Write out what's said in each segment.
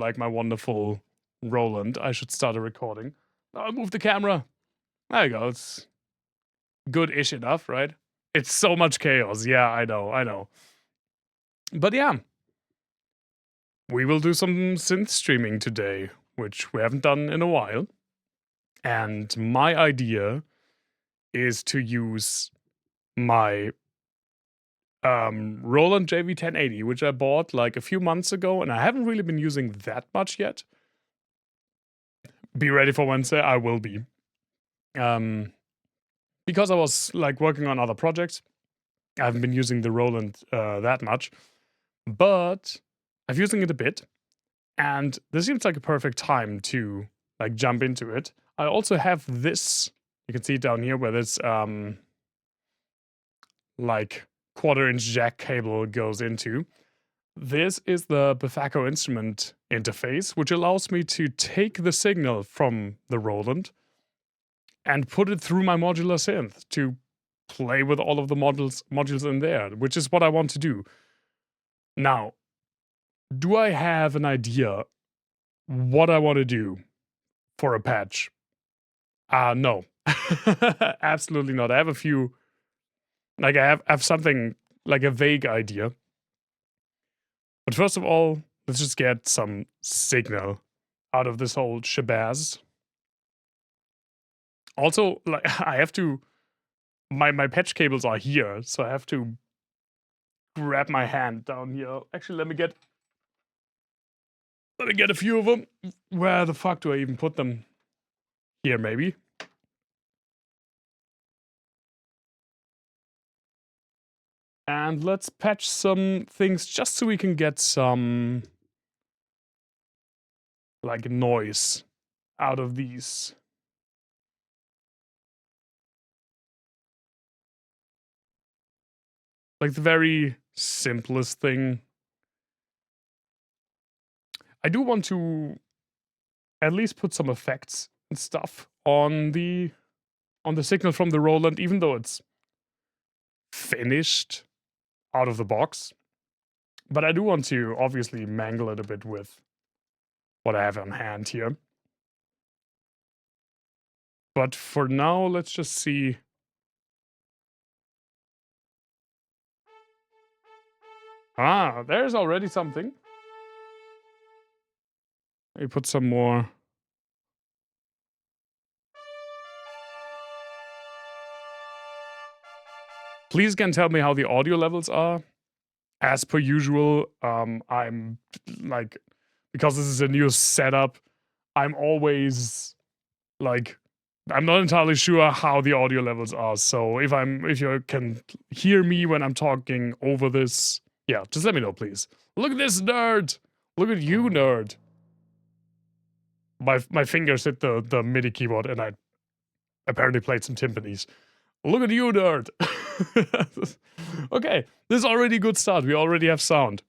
like my wonderful Roland, I should start a recording. I'll move the camera. There you go. It's good-ish enough, right? It's so much chaos. Yeah, I know. But yeah, we will do some synth streaming today, which we haven't done in a while. And my idea is to use my Roland JV-1080, which I bought like a few months ago, and I haven't really been using that much yet. Be ready for Wednesday, I will be. Because I was like working on other projects, I haven't been using the Roland that much, but I'm using it a bit, and this seems like a perfect time to like jump into it. I also have this, you can see it down here where this like 1/4-inch jack cable goes into. This is the Befaco Instrument Interface, which allows me to take the signal from the Roland and put it through my modular synth to play with all of the modules in there, which is what I want to do. Now, do I have an idea what I want to do for a patch? No. Absolutely not. I have a few, like I have something like a vague idea. But first of all, let's just get some signal out of this whole shabazz. Also, like I have to, my patch cables are here, so I have to grab my hand down here. Actually, let me get a few of them. Where the fuck do I even put them? Here, maybe. And let's patch some things just so we can get some like noise out of these. Like the very simplest thing. I do want to at least put some effects and stuff on the signal from the Roland, even though it's finished out of the box. But I do want to obviously mangle it a bit with what I have on hand here. But for now, let's just see. Ah, there's already something. Let me put some more. Please again tell me how the audio levels are. As per usual, I'm like, because this is a new setup, I'm always like, I'm not entirely sure how the audio levels are. So if you can hear me when I'm talking over this, yeah, just let me know, please. Look at this nerd. Look at you, nerd. My fingers hit the MIDI keyboard and I apparently played some timpanis. Look at you, nerd. Okay, this is already a good start. We already have sound.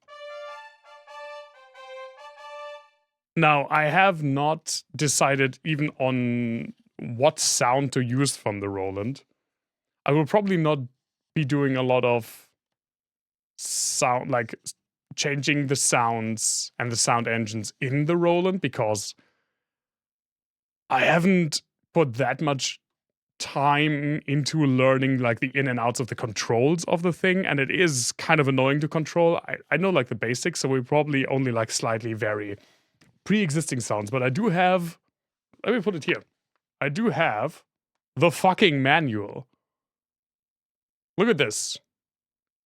Now, I have not decided even on what sound to use from the Roland. I will probably not be doing a lot of sound, like changing the sounds and the sound engines in the Roland, because I haven't put that much time into learning like the in and outs of the controls of the thing, and it is kind of annoying to control. I know like the basics, so we probably only like slightly vary pre-existing sounds, but I do have, let me put it here, I do have the fucking manual. Look at this.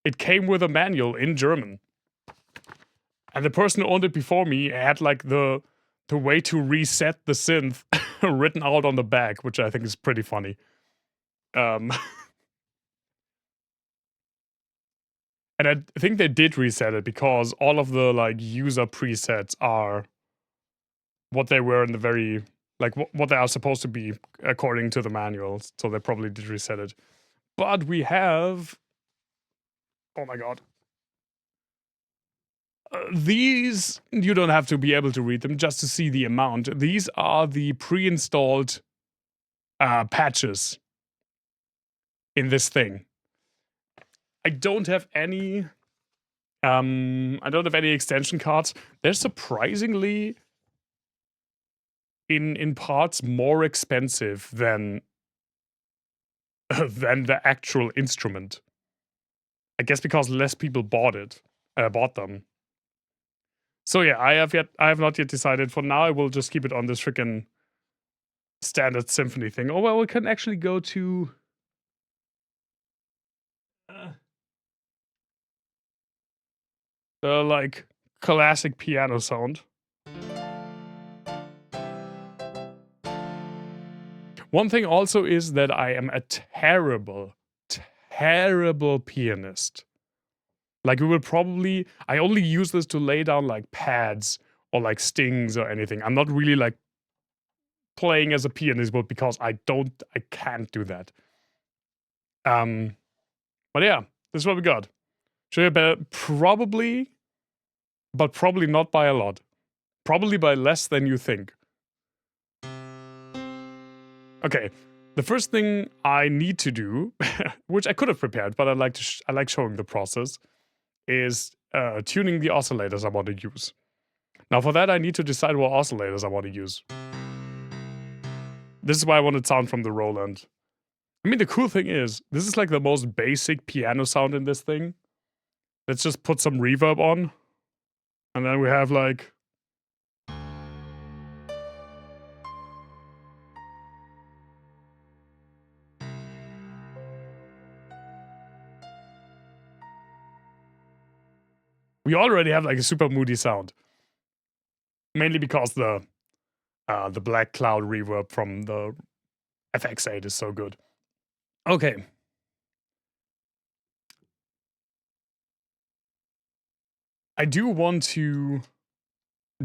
It came with a manual in German. And the person who owned it before me had like the way to reset the synth written out on the back, which I think is pretty funny. And I think they did reset it because all of the like user presets are what they were in the very, like what they are supposed to be according to the manuals. So they probably did reset it. But we have, oh my god. These, you don't have to be able to read them just to see the amount. These are the pre-installed patches in this thing. I don't have any I don't have any extension cards. They're surprisingly, in parts, more expensive than than the actual instrument. I guess because less people bought them. So yeah, I have not yet decided. For now, I will just keep it on this freaking standard symphony thing. Oh well, we can actually go to the like classic piano sound. One thing also is that I am a terrible pianist. Like we will probably, I only use this to lay down like pads or like stings or anything. I'm not really like playing as a pianist, but because I can't do that. But yeah, this is what we got. Should I probably, but probably not by a lot. Probably by less than you think. Okay, the first thing I need to do, which I could have prepared, but I like showing the process, is tuning the oscillators I want to use. Now for that I need to decide what oscillators I want to use. This is why I wanted sound from the Roland. I mean, the cool thing is, this is like the most basic piano sound in this thing. Let's just put some reverb on. And then we have like... we already have like a super moody sound. Mainly because the black cloud reverb from the FX8 is so good. Okay. I do want to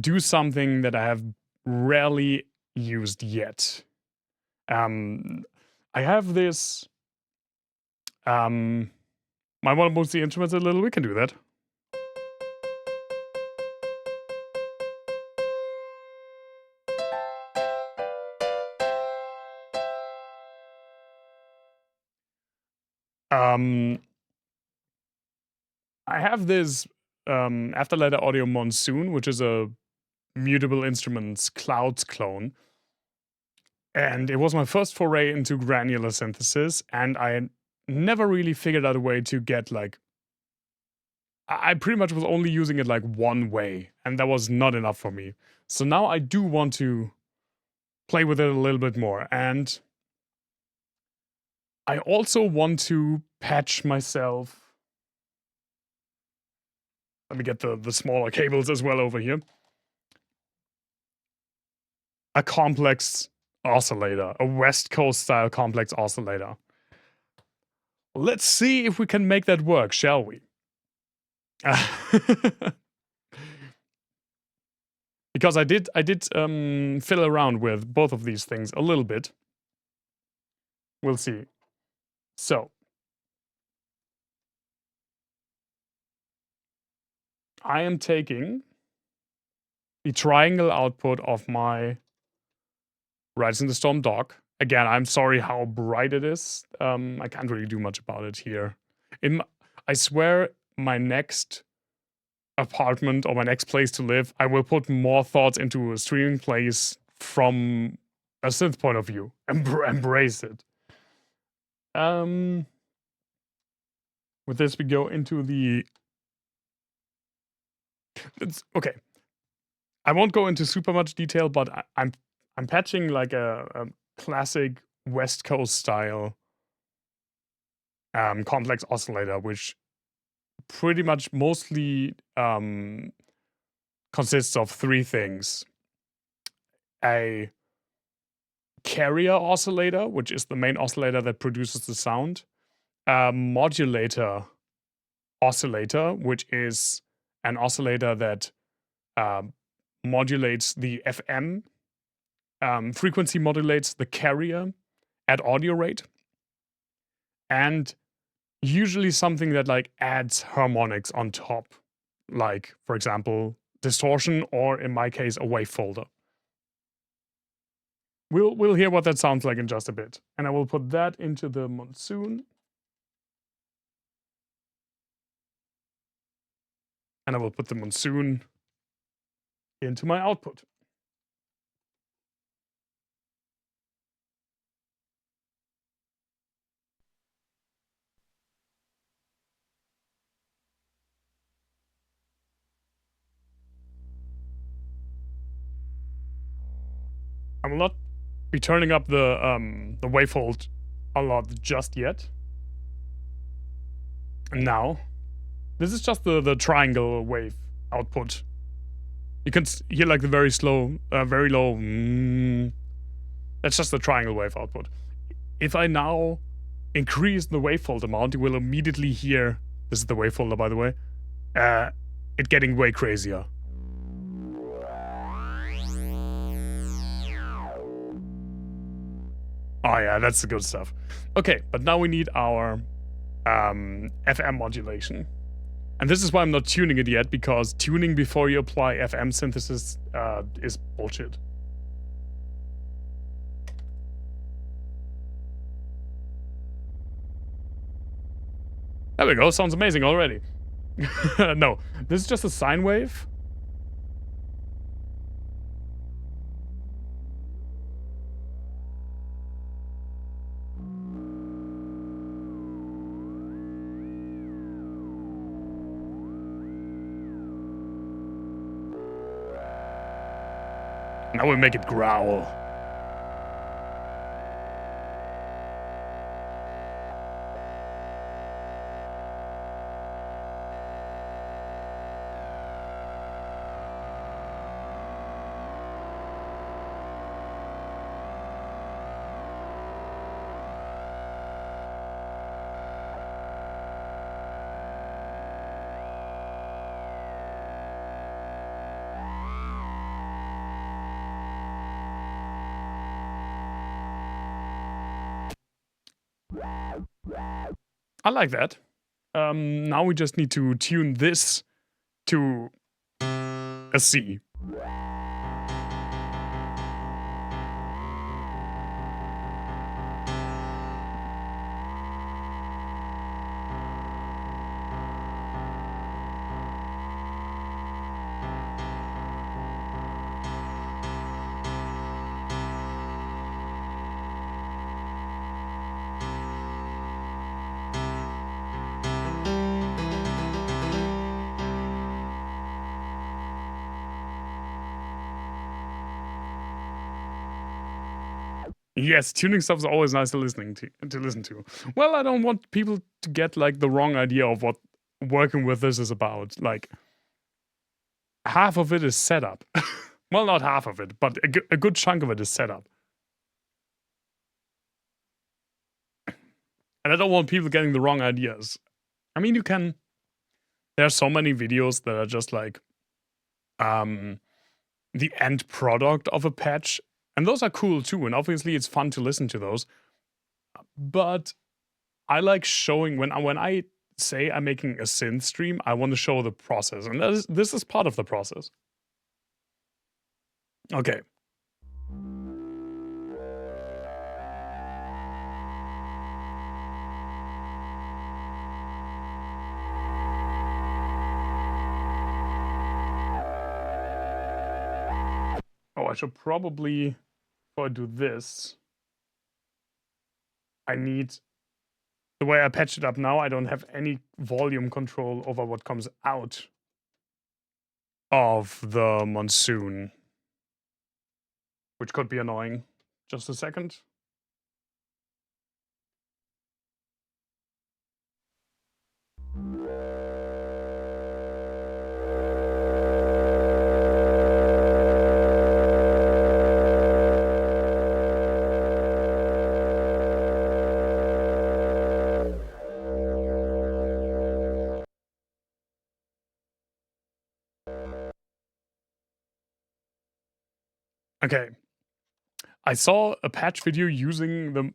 do something that I have rarely used yet. I have this... might want to move the instruments a little, we can do that. I have this Afterlighter Audio Monsoon, which is a Mutable Instruments Clouds clone. And it was my first foray into granular synthesis, and I never really figured out a way to get like... I pretty much was only using it like one way, and that was not enough for me. So now I do want to play with it a little bit more, and I also want to patch myself... Let me get the smaller cables as well over here. A complex oscillator, a West Coast style complex oscillator. Let's see if we can make that work, shall we? Because I did fiddle around with both of these things a little bit. We'll see. So I am taking the triangle output of my Rise in the Storm dock. Again, I'm sorry how bright it is. I can't really do much about it here. I swear my next apartment or my next place to live, I will put more thoughts into a streaming place from a synth point of view. Embrace it. With this, we go into the... okay. I won't go into super much detail, but I'm patching like a classic West Coast style complex oscillator, which pretty much mostly consists of three things. A carrier oscillator, which is the main oscillator that produces the sound. A modulator oscillator, which is an oscillator that modulates the FM, frequency modulates the carrier at audio rate, and usually something that like adds harmonics on top, like for example distortion, or in my case a wave folder. We'll hear what that sounds like in just a bit, and I will put that into the Monsoon. And I will put the monsoon into my output. I will not be turning up the wavefold a lot just yet. Now, this is just the triangle wave output. You can hear like the very slow, very low. That's just the triangle wave output. If I now increase the wavefold amount, you will immediately hear, this is the wave folder by the way, it getting way crazier. Oh yeah, that's the good stuff. Okay, but now we need our FM modulation. And this is why I'm not tuning it yet, because tuning before you apply FM synthesis is bullshit. There we go, sounds amazing already. No, this is just a sine wave. Now we make it growl. I like that. Now we just need to tune this to a C. Yes, tuning stuff is always nice to listen to. Well, I don't want people to get like the wrong idea of what working with this is about. Like, half of it is setup. Well, not half of it, but a good chunk of it is setup. And I don't want people getting the wrong ideas. I mean, there are so many videos that are just like the end product of a patch. And those are cool too, and obviously it's fun to listen to those. But I like showing, when I say I'm making a synth stream, I want to show the process, and this is part of the process. Okay. Oh, I should probably, before I do this, I need, the way I patched it up now, I don't have any volume control over what comes out of the monsoon, which could be annoying. Just a second. Okay, I saw a patch video using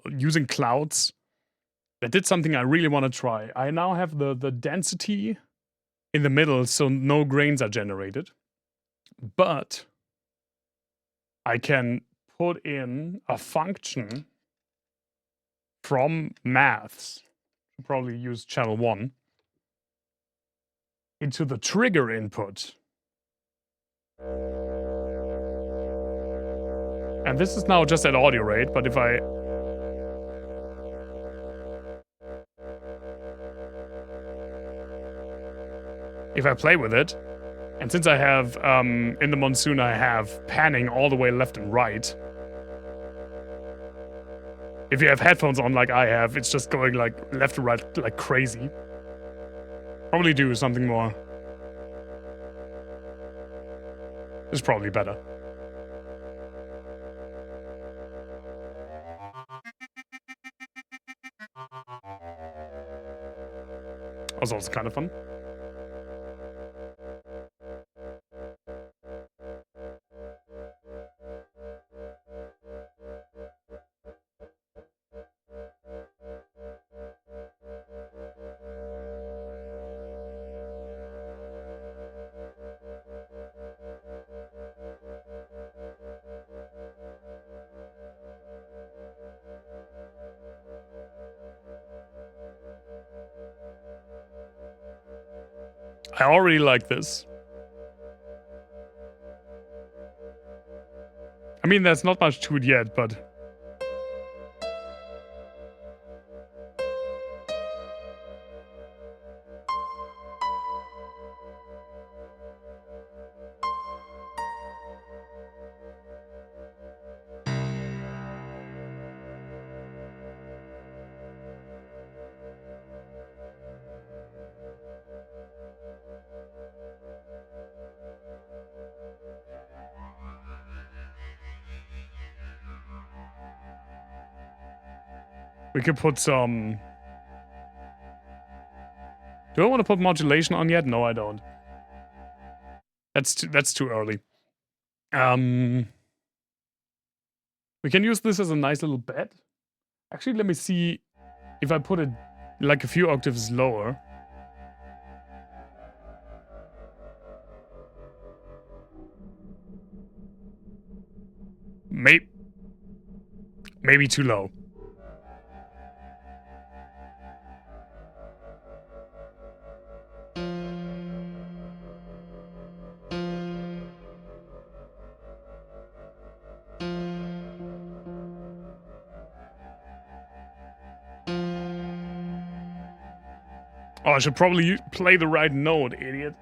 using clouds that did something I really want to try. I now have the density in the middle, so no grains are generated, but I can put in a function from maths. Probably use channel 1. into the trigger input. And this is now just at audio rate, but if I play with it, and since I have, in the Monsoon I have panning all the way left and right. If you have headphones on like I have, it's just going like left and right like crazy. Probably do something more. It's probably better. Was also kind of fun. I already like this. I mean, there's not much to it yet, but... we could put some... Do I want to put modulation on yet? No, I don't. That's too early. We can use this as a nice little bed. Actually, let me see if I put it like a few octaves lower. Maybe too low. Oh, I should probably play the right note, idiot.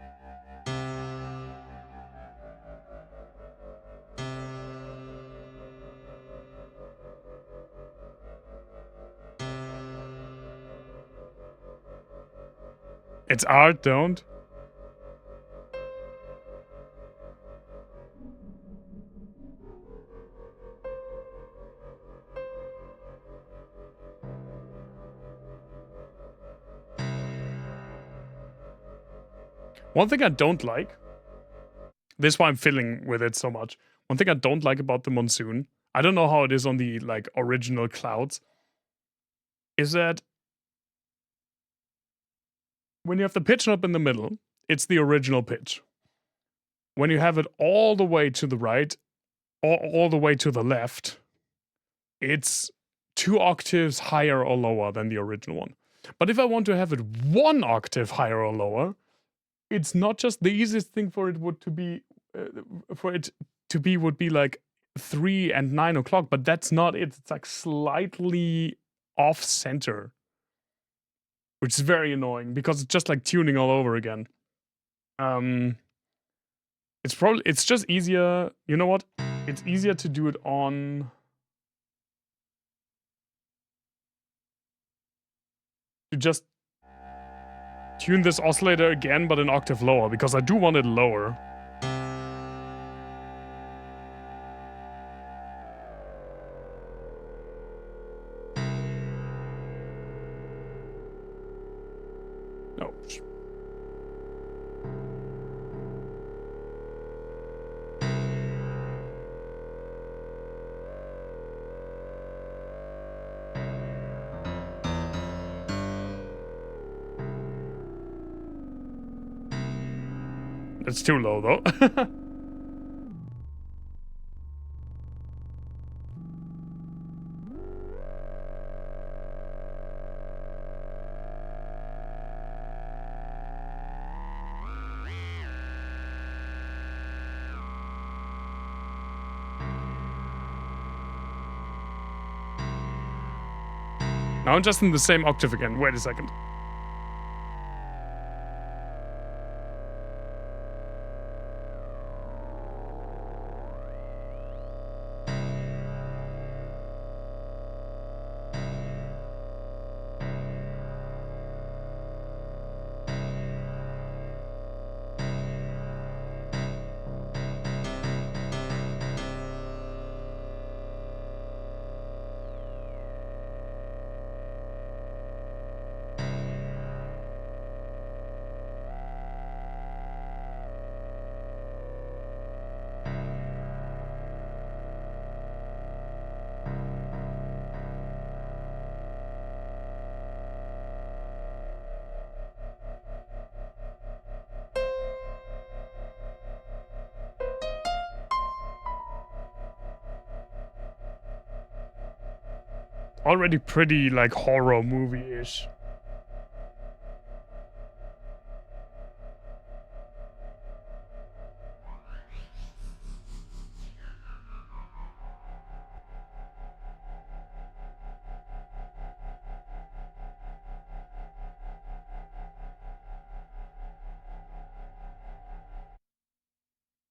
It's art, don't. One thing I don't like, this is why I'm fiddling with it so much. One thing I don't like about the Monsoon, I don't know how it is on the like original Clouds, is that when you have the pitch knob in the middle, it's the original pitch. When you have it all the way to the right, or all the way to the left, it's 2 octaves higher or lower than the original one. But if I want to have it 1 octave higher or lower, it's not just the easiest thing for it would be like 3 and 9 o'clock, but that's not it. It's like slightly off center, which is very annoying because it's just like tuning all over again. It's just easier. You know what? It's easier to do it on. To just tune this oscillator again, but an octave lower, because I do want it lower. No. It's too low, though. Now I'm just in the same octave again. Wait a second. Already pretty, like, horror movie-ish.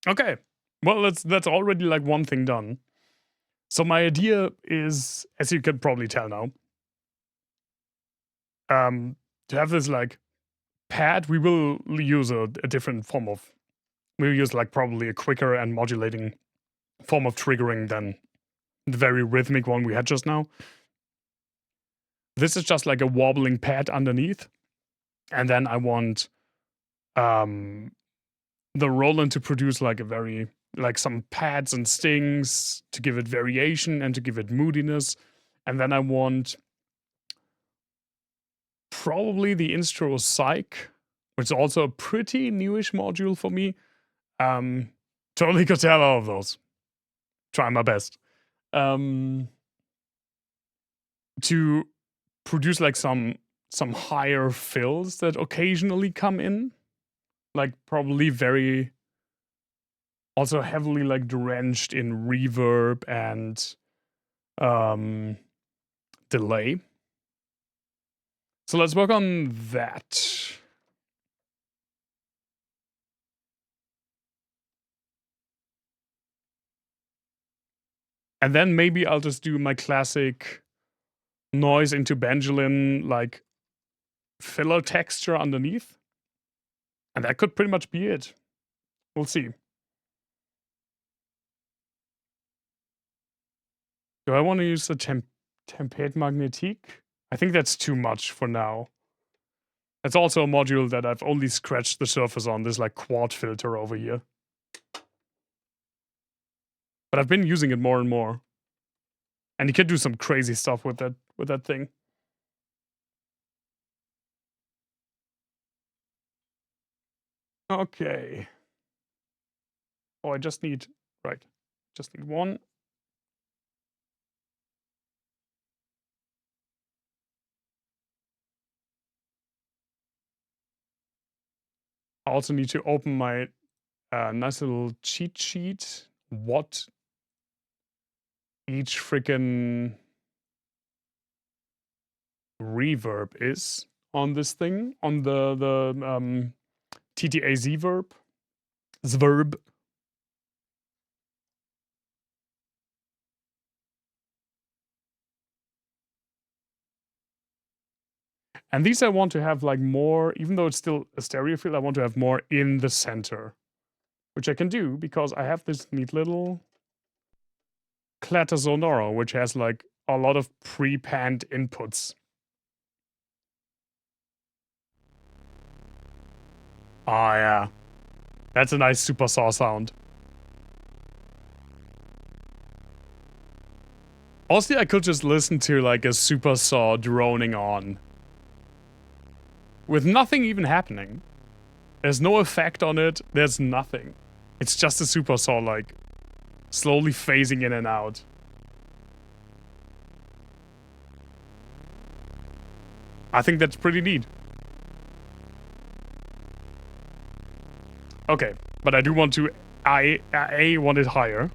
Okay. Well, that's already, like, one thing done. So my idea is, as you can probably tell now, to have this, like, pad. We will use a different form of... We'll use, like, probably a quicker and modulating form of triggering than the very rhythmic one we had just now. This is just like a wobbling pad underneath. And then I want the Roland to produce like a very... like some pads and stings to give it variation and to give it moodiness. And then I want probably the Instro Psych, which is also a pretty newish module for me. Totally could tell all of those. Try my best. To produce like some higher fills that occasionally come in. Like probably very... also heavily like drenched in reverb and delay. So let's work on that. And then maybe I'll just do my classic noise into Benjamin, like filler texture underneath. And that could pretty much be it. We'll see. Do I want to use the Tempête Magnétique? I think that's too much for now. It's also a module that I've only scratched the surface on, this like quad filter over here. But I've been using it more and more. And you can do some crazy stuff with that thing. Okay. Oh, I just need... right. Just need one. I also need to open my nice little cheat sheet. What each freaking reverb is on this thing, on the TTA Zverb. And these I want to have like more, even though it's still a stereo field, I want to have more in the center. Which I can do because I have this neat little Clatter Sonoro, which has like a lot of pre-panned inputs. Ah, yeah. That's a nice super saw sound. Also, I could just listen to like a super saw droning on. With nothing even happening. There's no effect on it, there's nothing. It's just a super saw like slowly phasing in and out. I think that's pretty neat. Okay, but I do want to... I want it higher.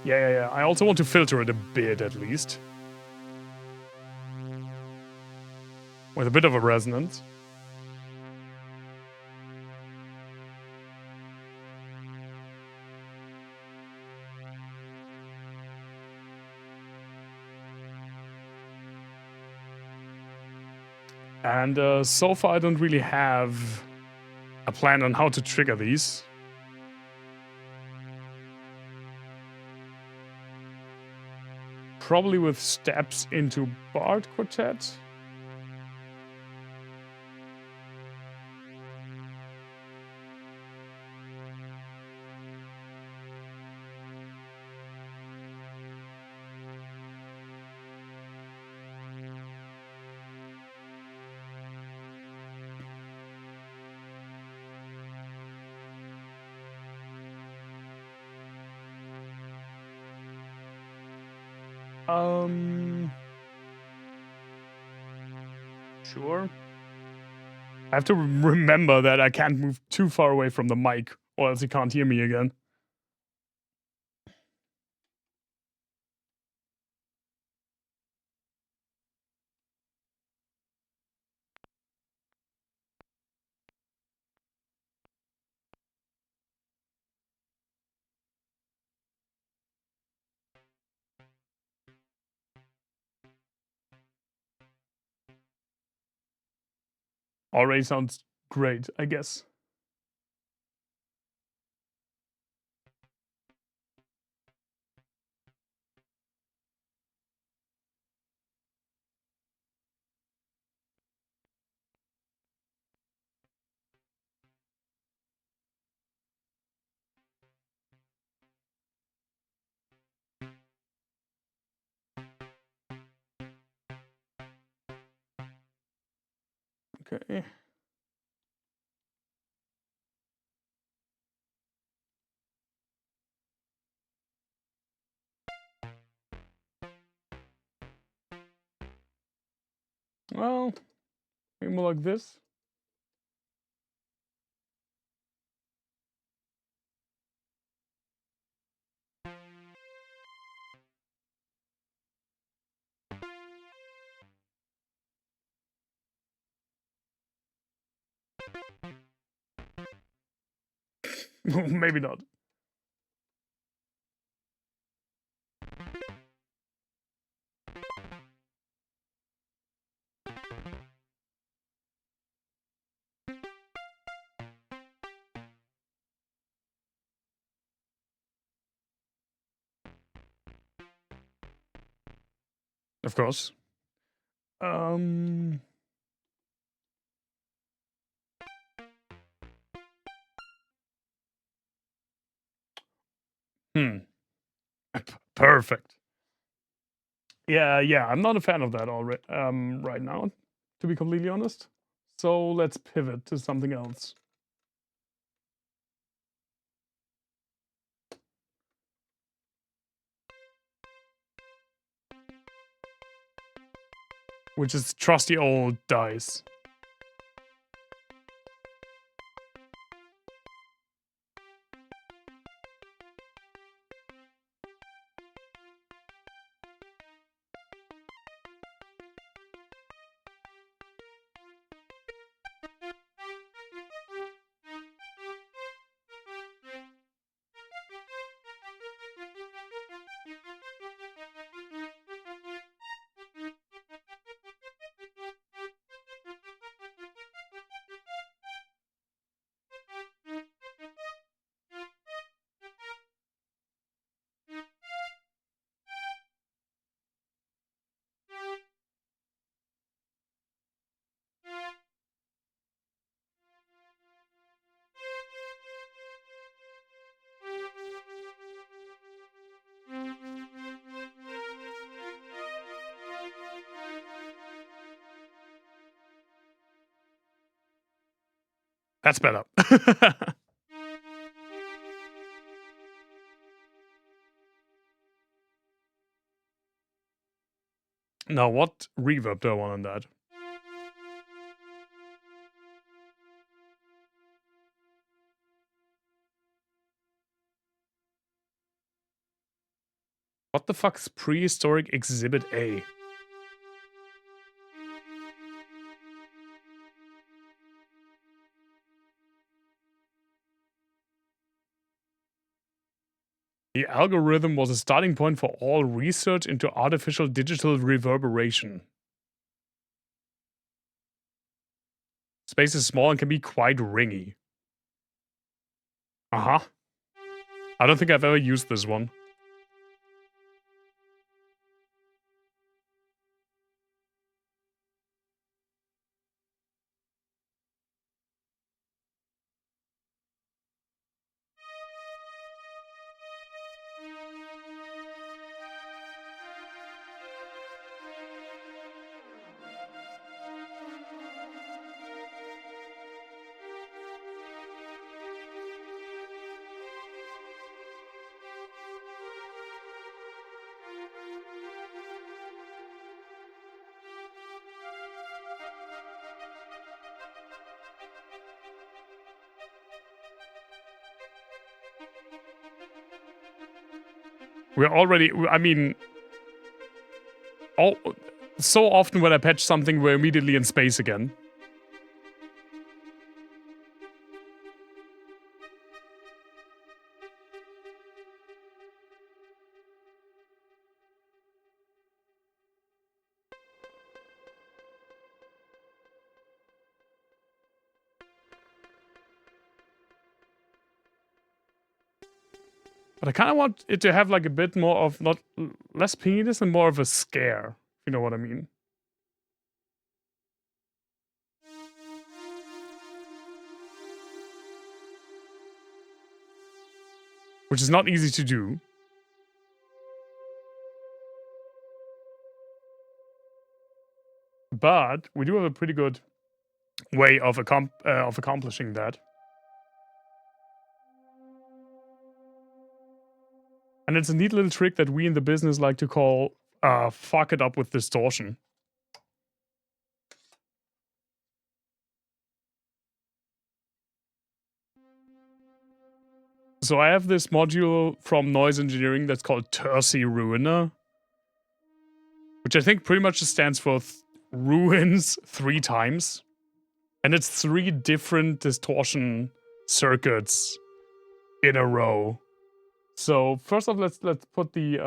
Yeah. I also want to filter it a bit, at least. With a bit of a resonance. And so far I don't really have a plan on how to trigger these. Probably with steps into Bard Quartet. Sure. I have to remember that I can't move too far away from the mic, or else you can't hear me again. Already sounds great, I guess. Okay. Well, maybe more like this. Maybe not. Of course. Perfect. Yeah. I'm not a fan of that already. Right now, to be completely honest. So let's pivot to something else. Which is trusty old dice. That's better. Now, what reverb do I want on that? What the fuck's Prehistoric Exhibit A? The algorithm was a starting point for all research into artificial digital reverberation. Space is small and can be quite ringy. Uh-huh. I don't think I've ever used this one. We're already, I mean, so often when I patch something, we're immediately in space again. But I kind of want it to have like a bit more of, not less penis and more of a scare, if you know what I mean. Which is not easy to do. But we do have a pretty good way of accomplishing that. And it's a neat little trick that we in the business like to call fuck it up with distortion. So I have this module from Noise Engineering that's called Tercy Ruiner, which I think pretty much just stands for ruins 3 times. And it's 3 different distortion circuits in a row. So first off, let's put the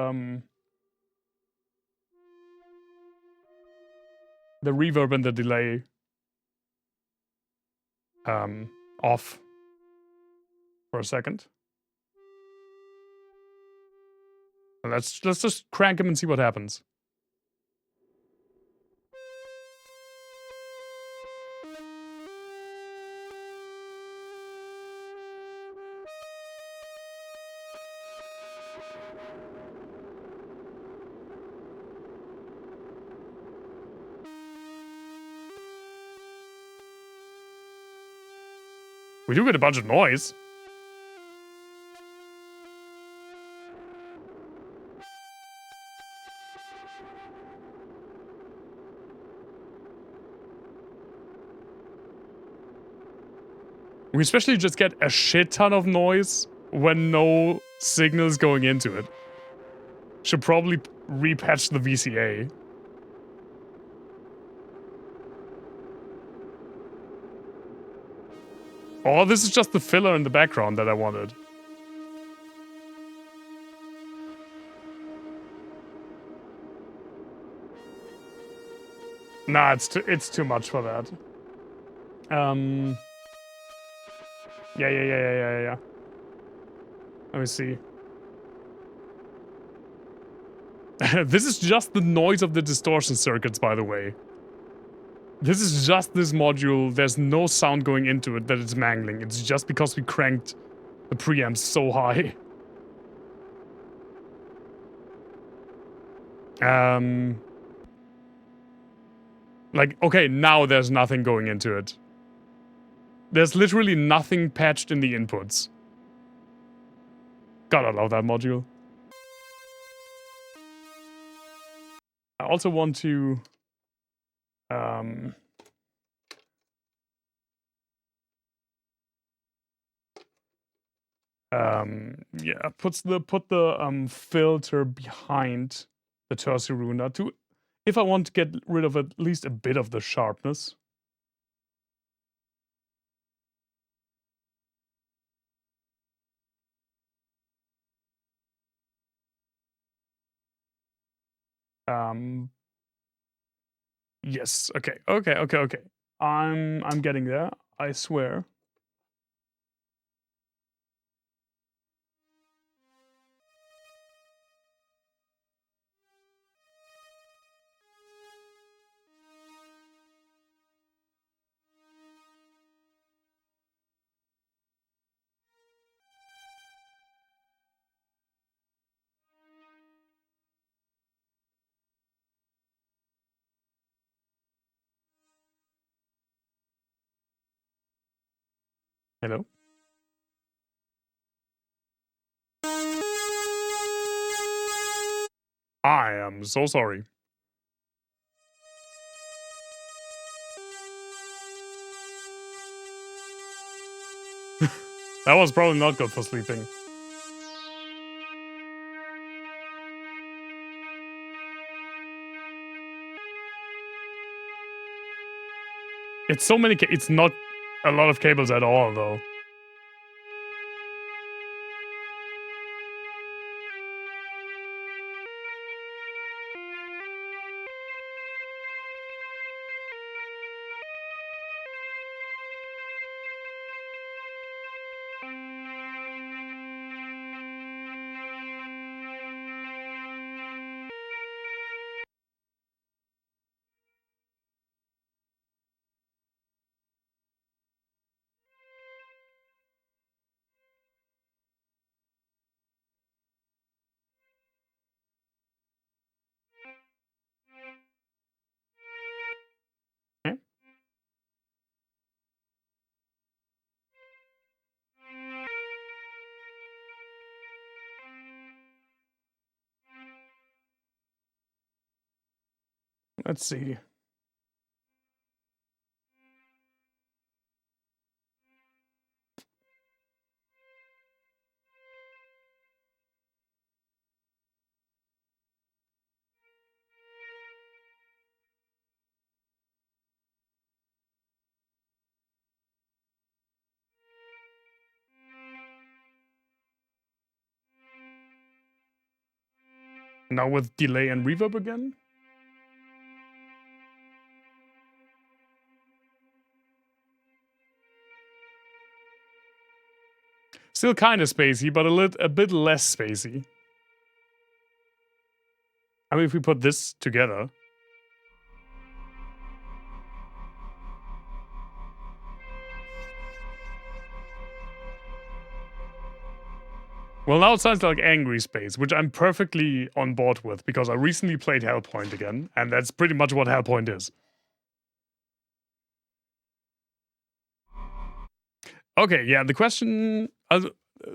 reverb and the delay off for a second. And let's just crank him and see what happens. We do get a bunch of noise. We especially just get a shit ton of noise when no signal's going into it. Should probably repatch the VCA. Oh, this is just the filler in the background that I wanted. Nah, it's too much for that. Yeah. Let me see. This is just the noise of the distortion circuits, by the way. This is just this module. There's no sound going into it that it's mangling. It's just because we cranked the preamps so high. Like, okay, now there's nothing going into it. There's literally nothing patched in the inputs. Gotta love that module. I also want to... Yeah, put the filter behind the tertiary ruiner to, if I want to get rid of at least a bit of the sharpness. Yes. Okay. I'm getting there. I swear. Hello? I am so sorry. That was probably not good for sleeping. It's so many. It's not a lot of cables at all, though. Okay. Let's see. Now with delay and reverb again. Still kind of spacey, but a bit less spacey. I mean, if we put this together. Well, now it sounds like angry space, which I'm perfectly on board with because I recently played Hellpoint again, and that's pretty much what Hellpoint is. Okay, yeah, the question...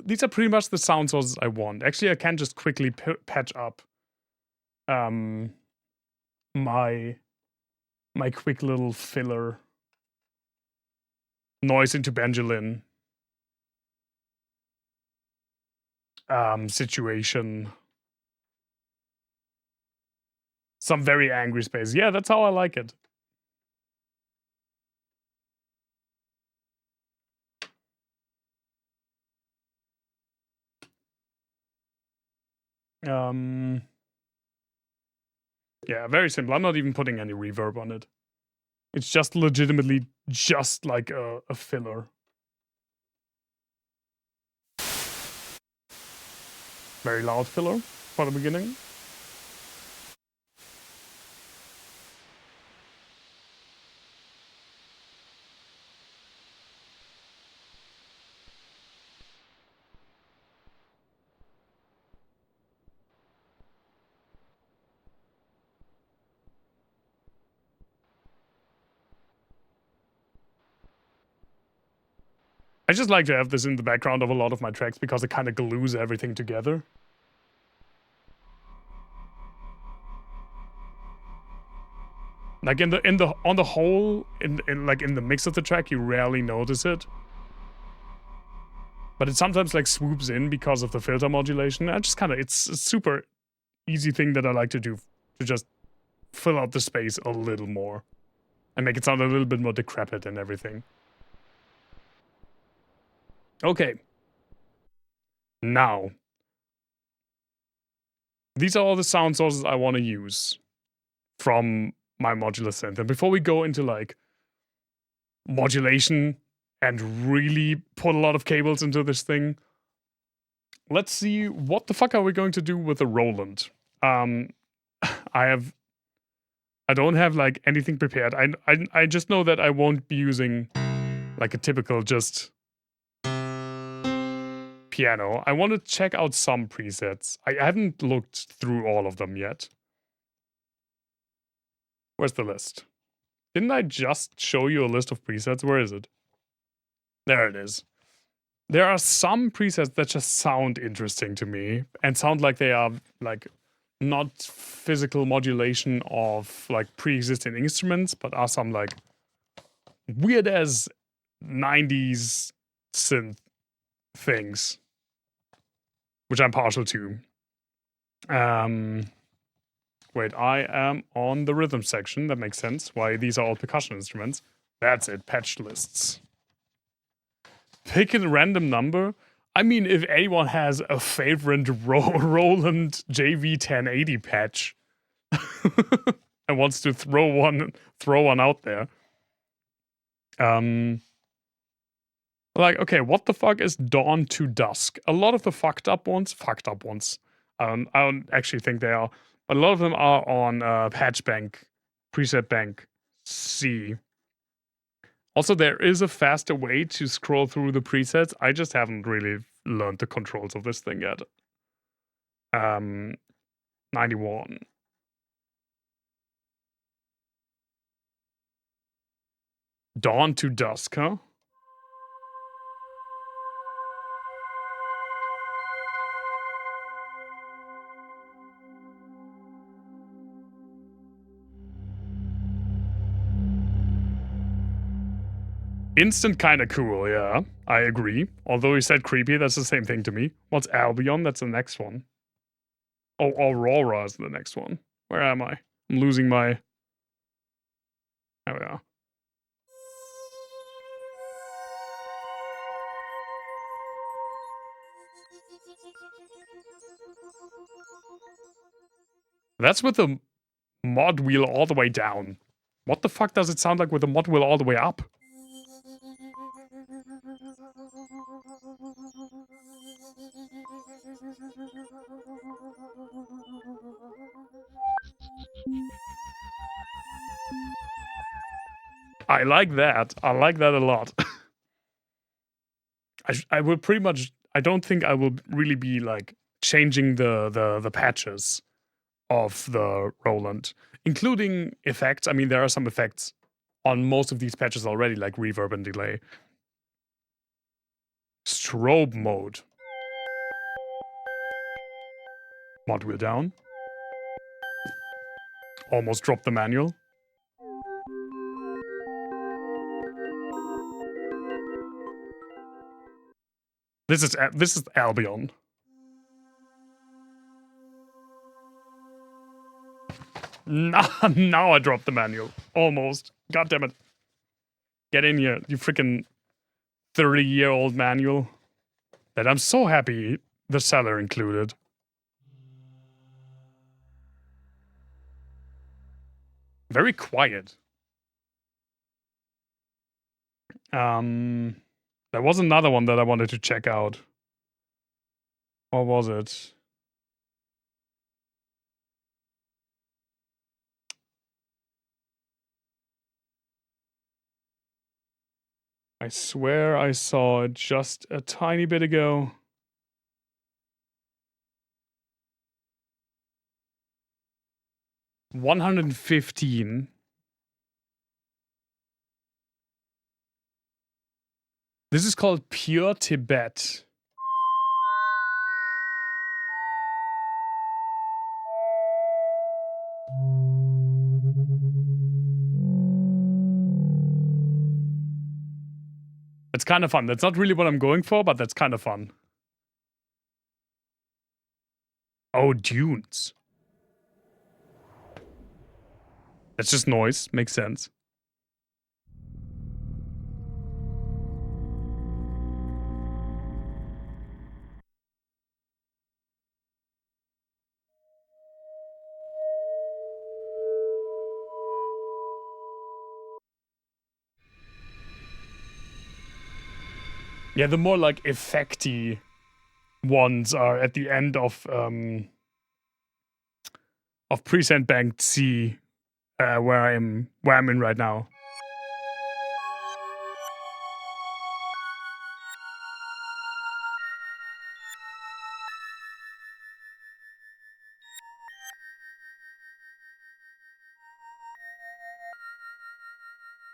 these are pretty much the sound sources I want. Actually, I can just quickly patch up my quick little filler noise into Benjamin situation. Some very angry space. Yeah, that's how I like it. Yeah, very simple. I'm not even putting any reverb on it. It's just legitimately just like a filler. Very loud filler for the beginning. I just like to have this in the background of a lot of my tracks because it kind of glues everything together. Like on the whole, in the mix of the track, you rarely notice it. but it sometimes like swoops in because of the filter modulation. I just kind of, it's a super easy thing that I like to do, to just fill out the space a little more and make it sound a little bit more decrepit and everything. Okay. Now, these are all the sound sources I want to use from my modular synth. And before we go into like modulation and really put a lot of cables into this thing, let's see what the fuck are we going to do with the Roland. I don't have like anything prepared. I just know that I won't be using like a typical just piano. I want to check out some presets. I haven't looked through all of them yet. Where's the list? Didn't I just show you a list of presets? Where is it? There it is. There are some presets that just sound interesting to me and sound like they are like not physical modulation of like pre-existing instruments, but are some like weird as 90s synth things, which I'm partial to. Wait, I am on the rhythm section. That makes sense. Why these are all percussion instruments. That's it, patch lists. Pick a random number. I mean, if anyone has a favorite Roland JV-1080 patch and wants to throw one out there. Like, okay, what the fuck is Dawn to Dusk? A lot of the fucked up ones, I don't actually think they are, but a lot of them are on patch bank, preset bank C. Also, there is a faster way to scroll through the presets. I just haven't really learned the controls of this thing yet. 91. Dawn to Dusk, huh? Instant kinda cool, yeah. I agree. Although he said creepy, that's the same thing to me. What's Albion? That's the next one. Oh, Aurora is the next one. Where am I? I'm losing my... There we are. That's with the mod wheel all the way down. What the fuck does it sound like with the mod wheel all the way up? I like that. I like that a lot. I will pretty much... I don't think I will really be like changing the patches of the Roland, including effects. I mean, there are some effects on most of these patches already, like reverb and delay. Strobe mode. Mod wheel down. Almost dropped the manual. This is Albion. Now I dropped the manual. Almost. God damn it. Get in here, you freaking 30-year-old manual. That I'm so happy the seller included. Very quiet. There was another one that I wanted to check out. What was it? I swear I saw it just a tiny bit ago. $115. This is called Pure Tibet. It's kind of fun. That's not really what I'm going for, but that's kind of fun. Oh, dunes. That's just noise. Makes sense. Yeah, the more like effecty ones are at the end of Present Bank C, where I'm in right now.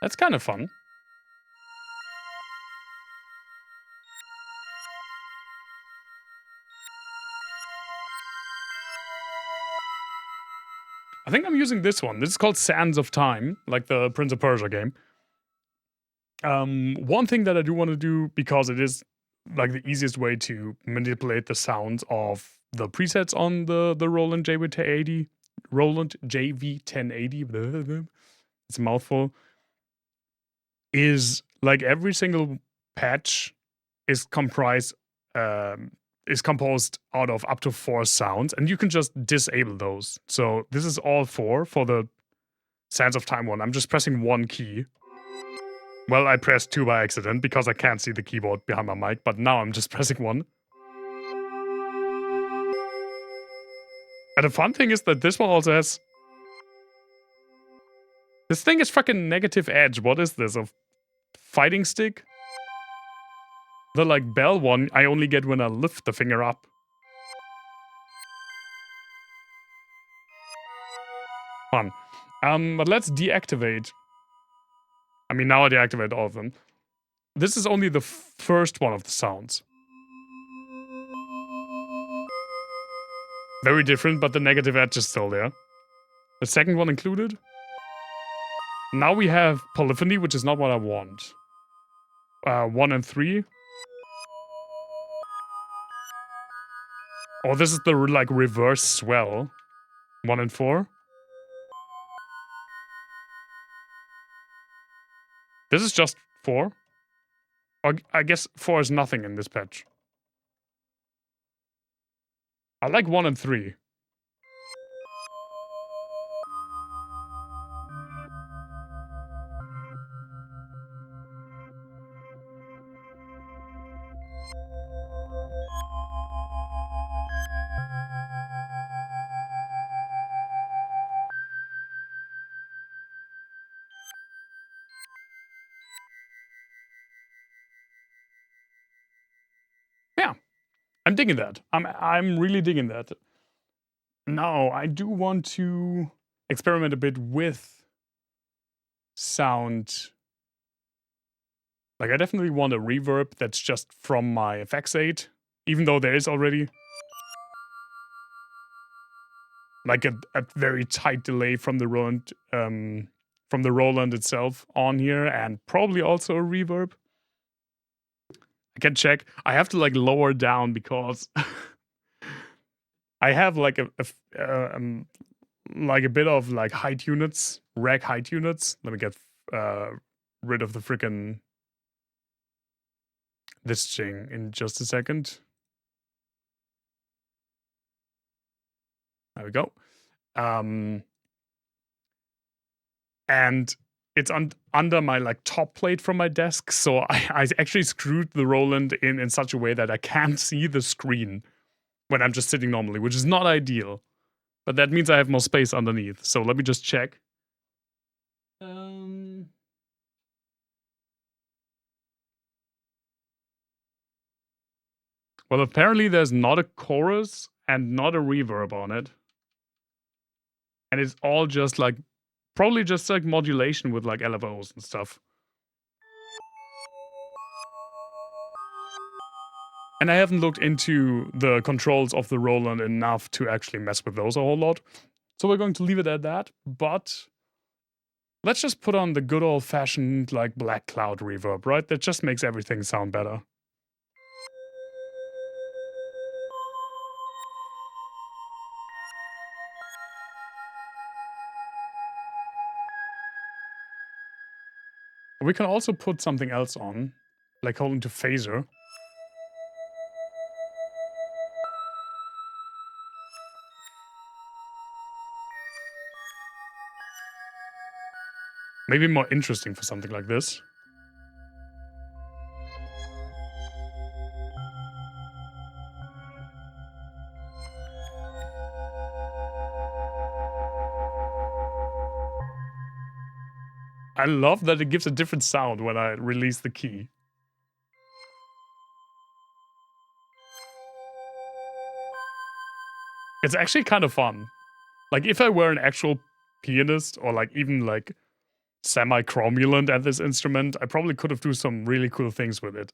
That's kind of fun. I think I'm using this one. This is called Sands of Time, like the Prince of Persia game. One thing that I do want to do, because it is like the easiest way to manipulate the sounds of the presets on the Roland JV-1080. Roland JV-1080. It's a mouthful. Is like every single patch is composed out of up to 4 sounds, and you can just disable those. So this is all 4 for the Sands of Time one. I'm just pressing 1 key. Well, I pressed 2 by accident because I can't see the keyboard behind my mic, but now I'm just pressing 1. And the fun thing is that this one also has... This thing is fucking negative edge. What is this? A fighting stick? The like bell one I only get when I lift the finger up. Fun. But let's deactivate. I mean, now I deactivate all of them. This is only the first one of the sounds. Very different, but the negative edge is still there. The second one included. Now we have polyphony, which is not what I want. 1 and 3. Oh, this is the like reverse swell. 1 and 4. This is just 4. Or I guess 4 is nothing in this patch. I like 1 and 3. Yeah, I'm digging that. I'm really digging that. Now, I do want to experiment a bit with sound. Like, I definitely want a reverb that's just from my FX8, even though there is already like a very tight delay from the Roland itself on here, and probably also a reverb. I can check. I have to like lower down because I have like a bit of like height units, rack height units. Let me get rid of the frickin' this thing in just a second. There we go. And it's under my like top plate from my desk, so I actually screwed the Roland in such a way that I can't see the screen when I'm just sitting normally, which is not ideal. But that means I have more space underneath. So let me just check. Well, apparently there's not a chorus and not a reverb on it. And it's all just like, probably just like modulation with like LFOs and stuff. And I haven't looked into the controls of the Roland enough to actually mess with those a whole lot. So we're going to leave it at that. But Let's just put on the good old-fashioned, like, black cloud reverb, right? That just makes everything sound better. We can also put something else on, like hold into phaser. Maybe more interesting for something like this. I love that it gives a different sound when I release the key. It's actually kind of fun. Like, if I were an actual pianist or like even like semi-cromulent at this instrument, I probably could have do some really cool things with it.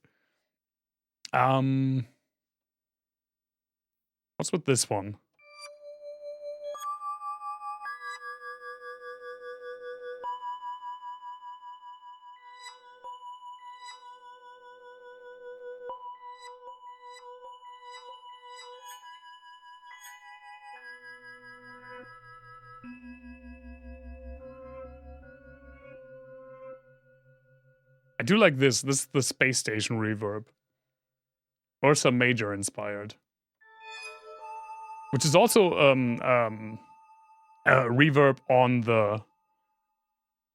What's with this one? I do like this. This is the space station reverb. Or some major inspired. Which is also reverb on the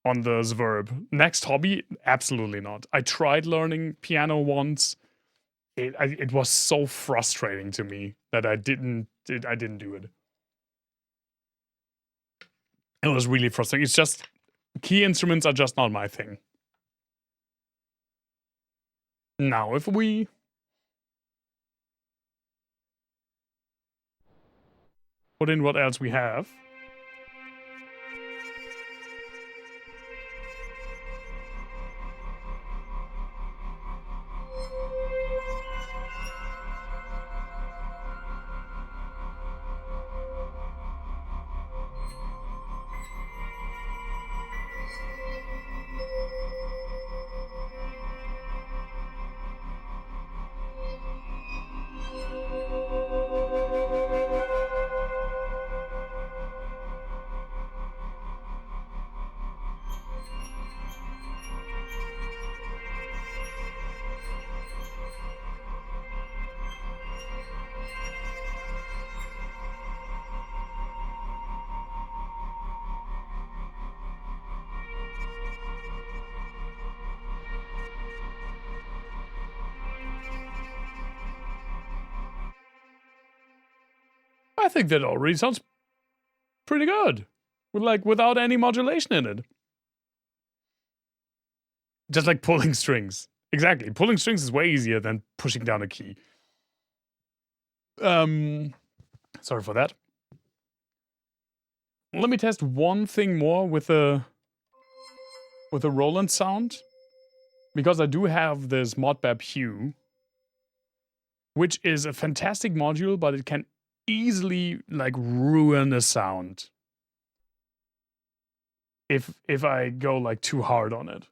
Zverb. Next hobby? Absolutely not. I tried learning piano once. It was so frustrating to me that I didn't do it. It was really frustrating. It's just key instruments are just not my thing. Now, if we put in what else we have. I think that already sounds pretty good. Without any modulation in it. Just like pulling strings. Exactly. Pulling strings is way easier than pushing down a key. Sorry for that. Let me test one thing more with a Roland sound. Because I do have this Modbap Hue, which is a fantastic module, but it can easily like ruin a sound if I go like too hard on it.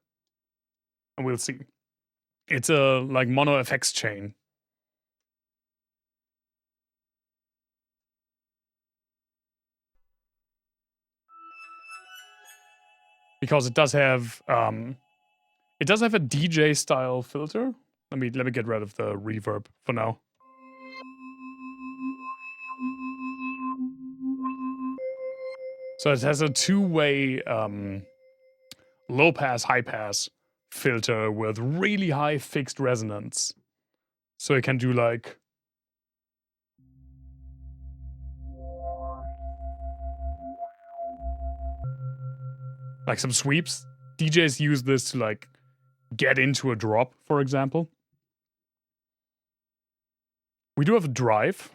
And we'll see. It's a like mono effects chain. Because it does have a DJ style filter. Let me get rid of the reverb for now. So it has a two-way low pass, high pass filter with really high fixed resonance. So it can do like some sweeps. DJs use this to like get into a drop, for example. We do have a drive.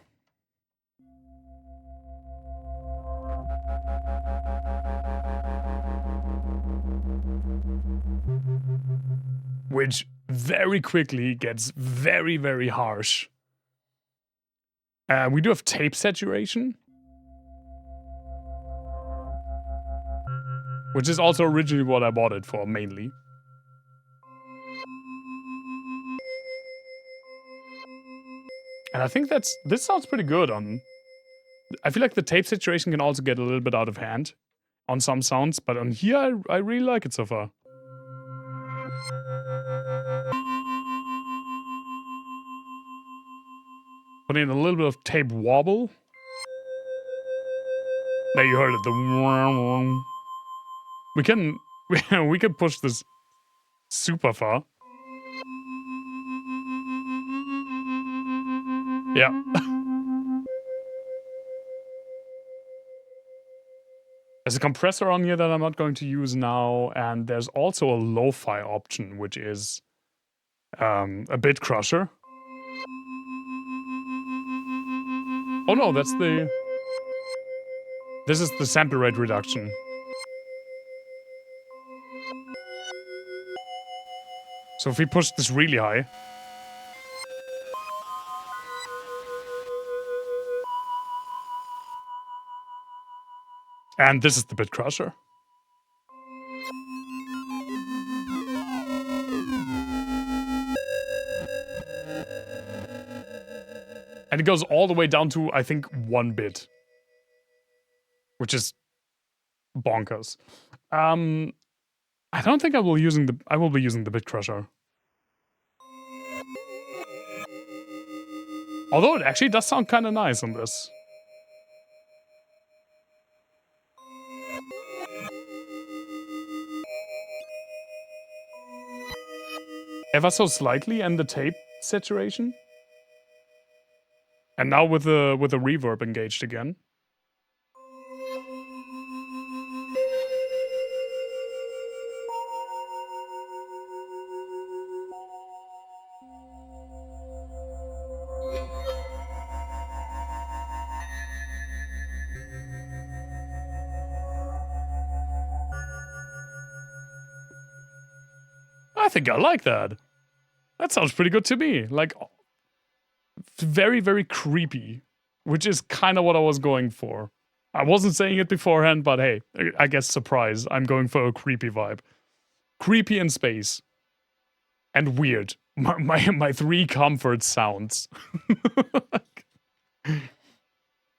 Which very quickly gets very, very harsh. We do have tape saturation. which is also originally what I bought it for, mainly. And I think this sounds pretty good on... I feel like the tape situation can also get a little bit out of hand on some sounds, but on here I really like it so far. Put in a little bit of tape wobble. There you heard it, the... We can push this super far. Yeah. There's a compressor on here that I'm not going to use now, and there's also a lo-fi option, which is a bit crusher. Oh no, that's the... This is the sample rate reduction. So if we push this really high... And this is the bit crusher. And it goes all the way down to, I think, 1 bit. Which is bonkers. I don't think I will be using the bit crusher. Although it actually does sound kind of nice on this. Ever so slightly in the tape saturation. And now with the reverb engaged again. I think I like that. That sounds pretty good to me. Like, very, very creepy, which is kind of what I was going for. I wasn't saying it beforehand, but hey, I guess surprise. I'm going for a creepy vibe. Creepy in space. And weird. My 3 comfort sounds.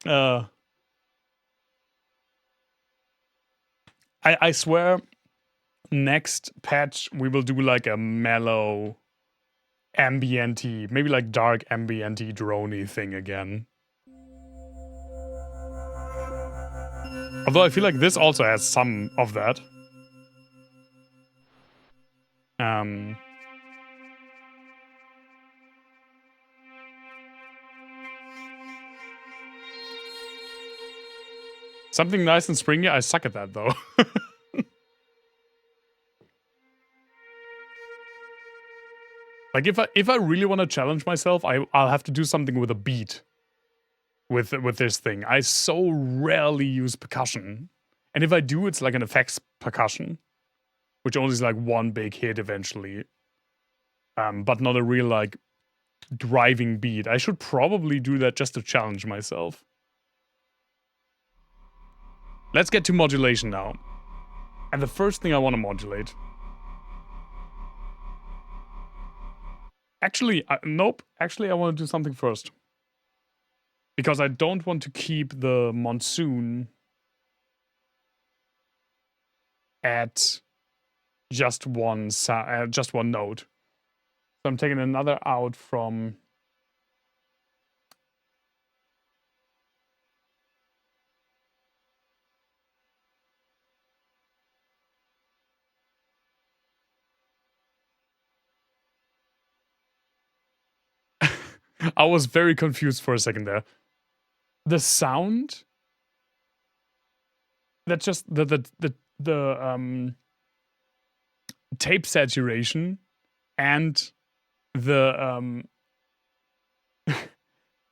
I swear, next patch we will do like a mellow ambient-y, maybe like dark ambient-y drone-y thing again. Although I feel like this also has some of that. Something nice and springy. I suck at that though. Like if I really want to challenge myself, I'll have to do something with a beat. With this thing. I so rarely use percussion. And if I do, it's like an effects percussion. Which only is like one big hit eventually. But not a real like driving beat. I should probably do that just to challenge myself. Let's get to modulation now. And the first thing I want to modulate... Actually, nope. Actually, I want to do something first. Because I don't want to keep the monsoon at just one note. So I'm taking another out from... I was very confused for a second there. The sound that just the tape saturation and the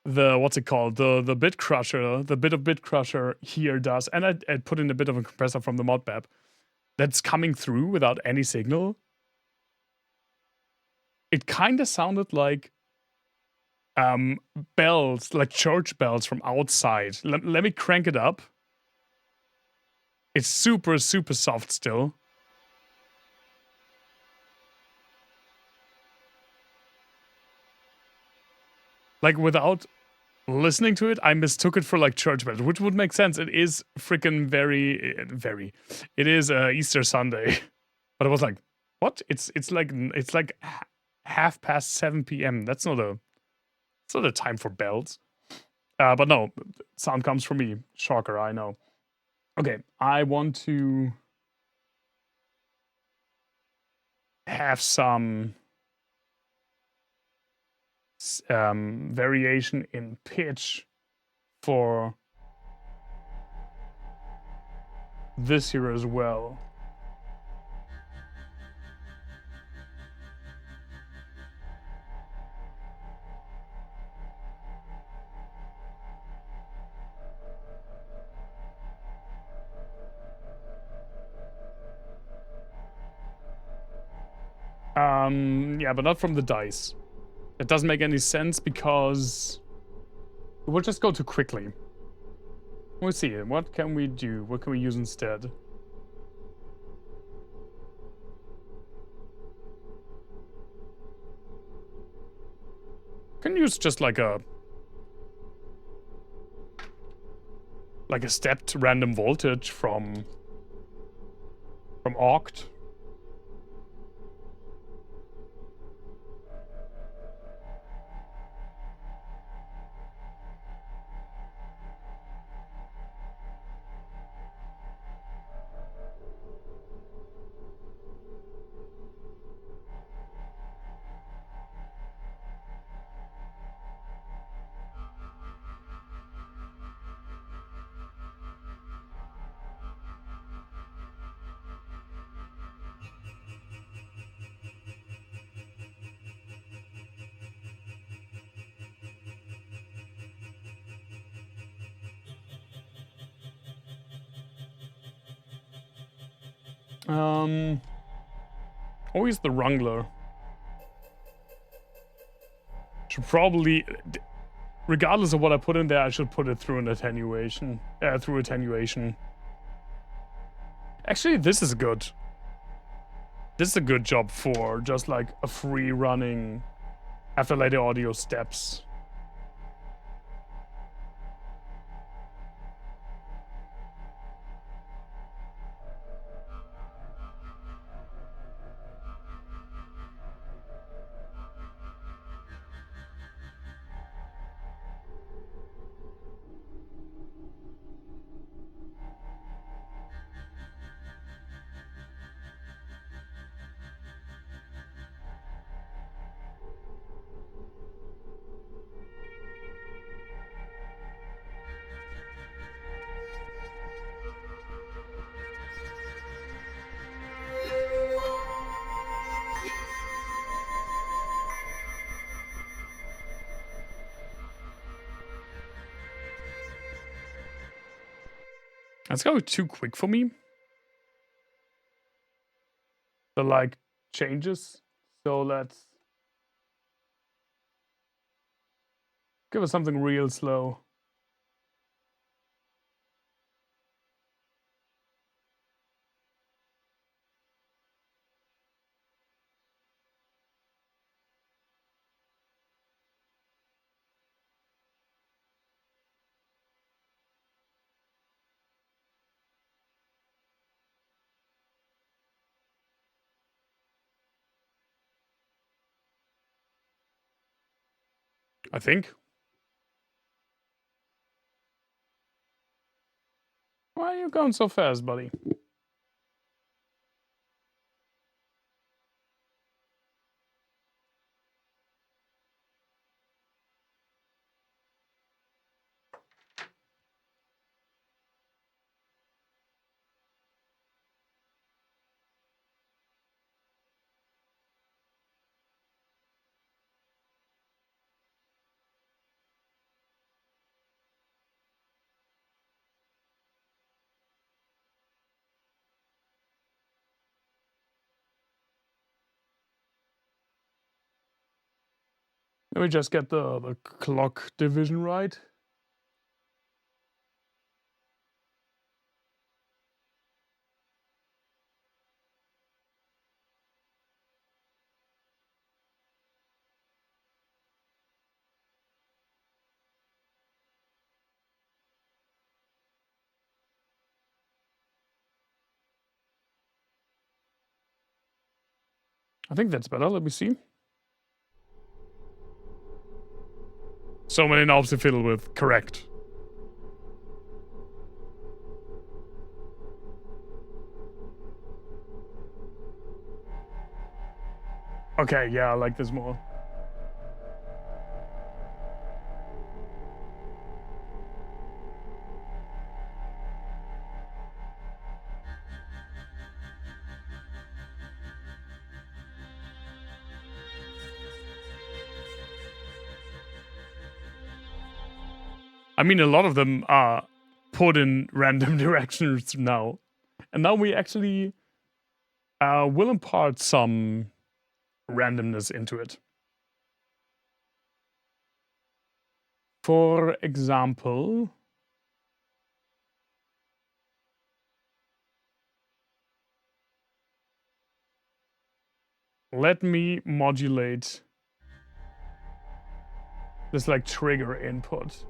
the what's it called, the bit crusher, the bit of bit crusher here does, and I put in a bit of a compressor from the modbab that's coming through without any signal. It kind of sounded like bells, like church bells from outside. Let me crank it up. It's super, super soft still. Like, without listening to it, I mistook it for like church bells, which would make sense. It is freaking very. It is Easter Sunday, but I was like, what? It's like 7:30 p.m. That's not a time for bells. But no, sound comes from me. Shocker, I know. Okay, I want to have some variation in pitch for this here as well. Yeah, but not from the dice. It doesn't make any sense because it will just go too quickly. We'll see. What can we do? What can we use instead? Can use just like a stepped random voltage from Oct. Always the Wrangler. Should probably, regardless of what I put in there, I should put it through an attenuation. Through attenuation. Actually, this is good. This is a good job for just like a free running after later audio steps. That's going too quick for me. The like changes. So let's give us something real slow. I think. Why are you going so fast, buddy? Let me just get the clock division right. I think that's better. Let me see. So many knobs to fiddle with. Correct. Okay, yeah, I like this more. I mean, a lot of them are put in random directions now. And now we actually will impart some randomness into it. For example, let me modulate this like trigger input.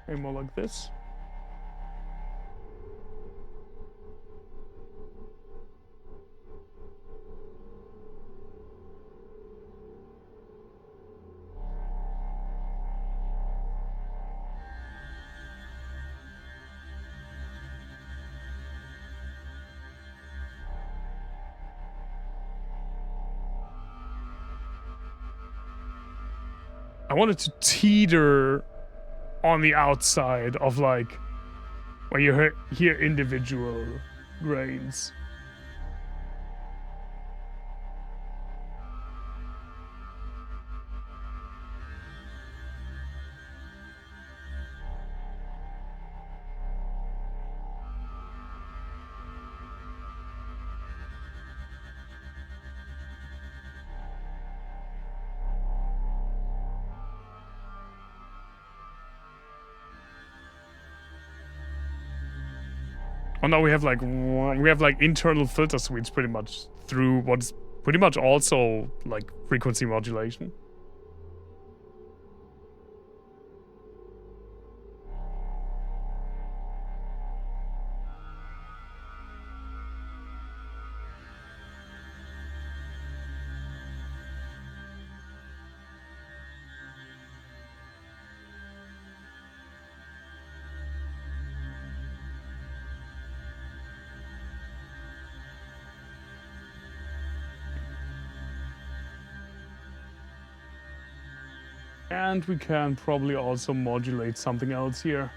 Maybe more like this. I wanted to teeter on the outside of like when you hear individual grains. Oh no, we have like internal filter suites pretty much through what's pretty much also like frequency modulation. And we can probably also modulate something else here.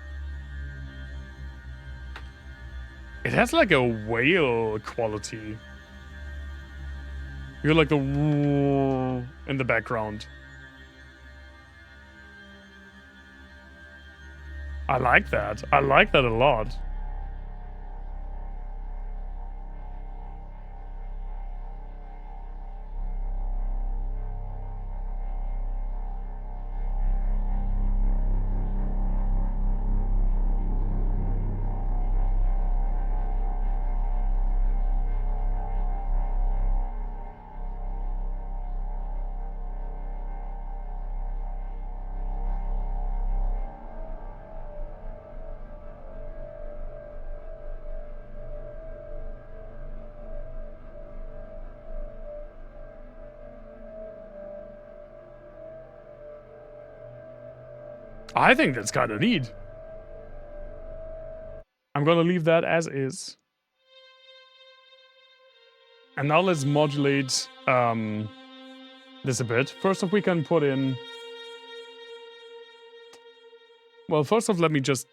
It has like a whale quality. You hear like the in the background. I like that. I like that a lot. I think that's kind of neat. I'm gonna leave that as is. And now let's modulate this a bit. First off, we can put in... Well, first off, let me just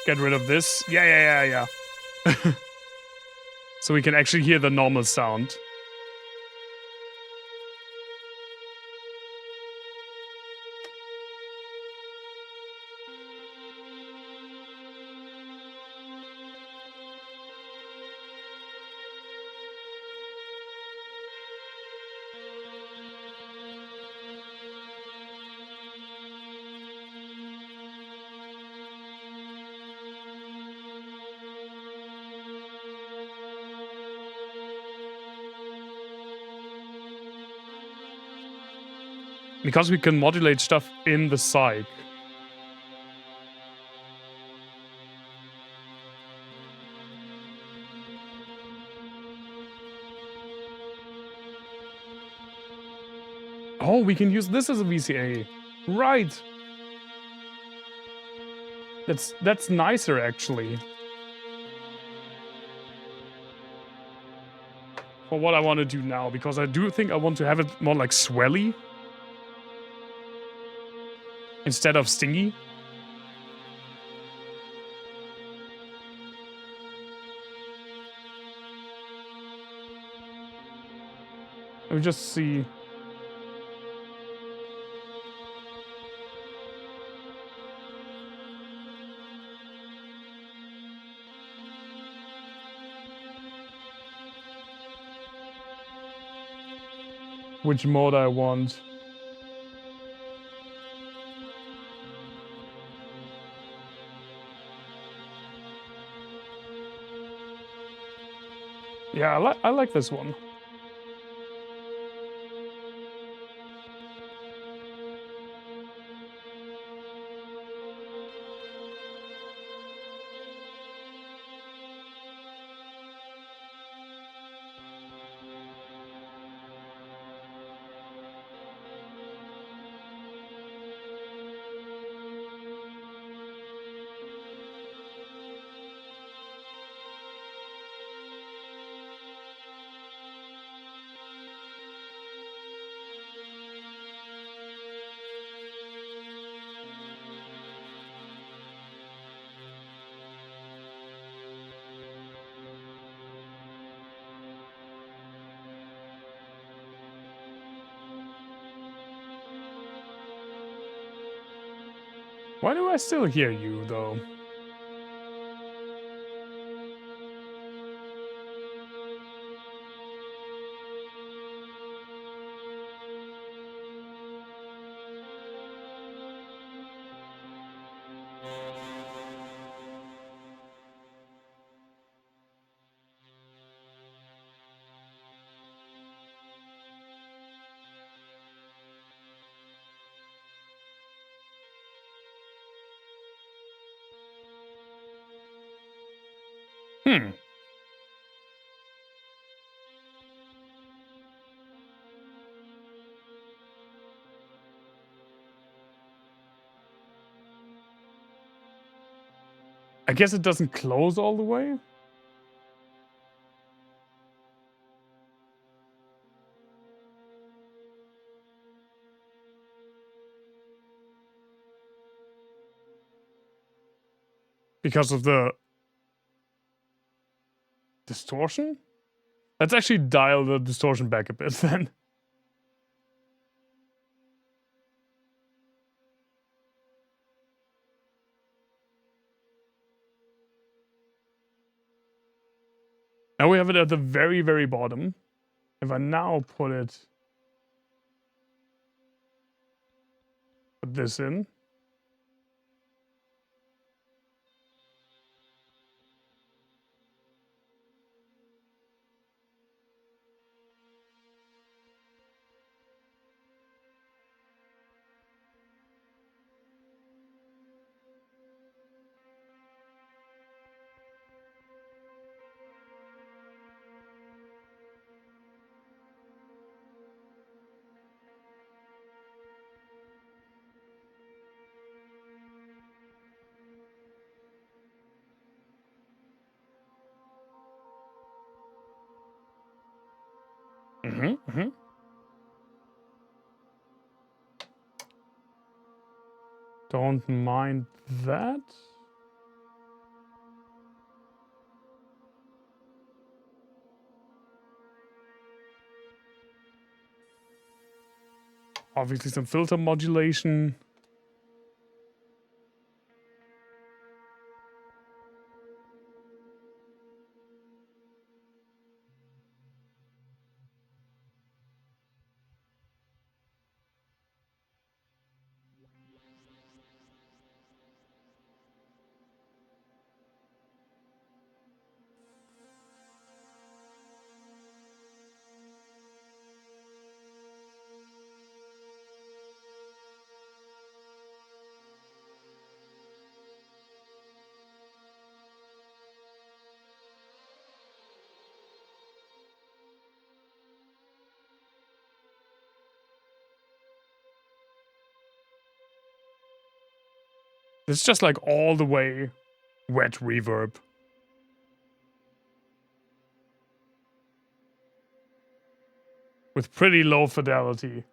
get rid of this. Yeah. So we can actually hear the normal sound. because we can modulate stuff in the psych. Oh, we can use this as a VCA. Right. That's nicer, actually. For what I want to do now, because I do think I want to have it more like swelly instead of stingy. Let me just see. Which mode I want. Yeah, I like this one. Why do I still hear you, though? Hmm. I guess it doesn't close all the way? Because of the distortion? Let's actually dial the distortion back a bit then. Now we have it at the very, very bottom. If I now put this in. Don't mind that. Obviously some filter modulation. It's just like all the way wet reverb. With pretty low fidelity.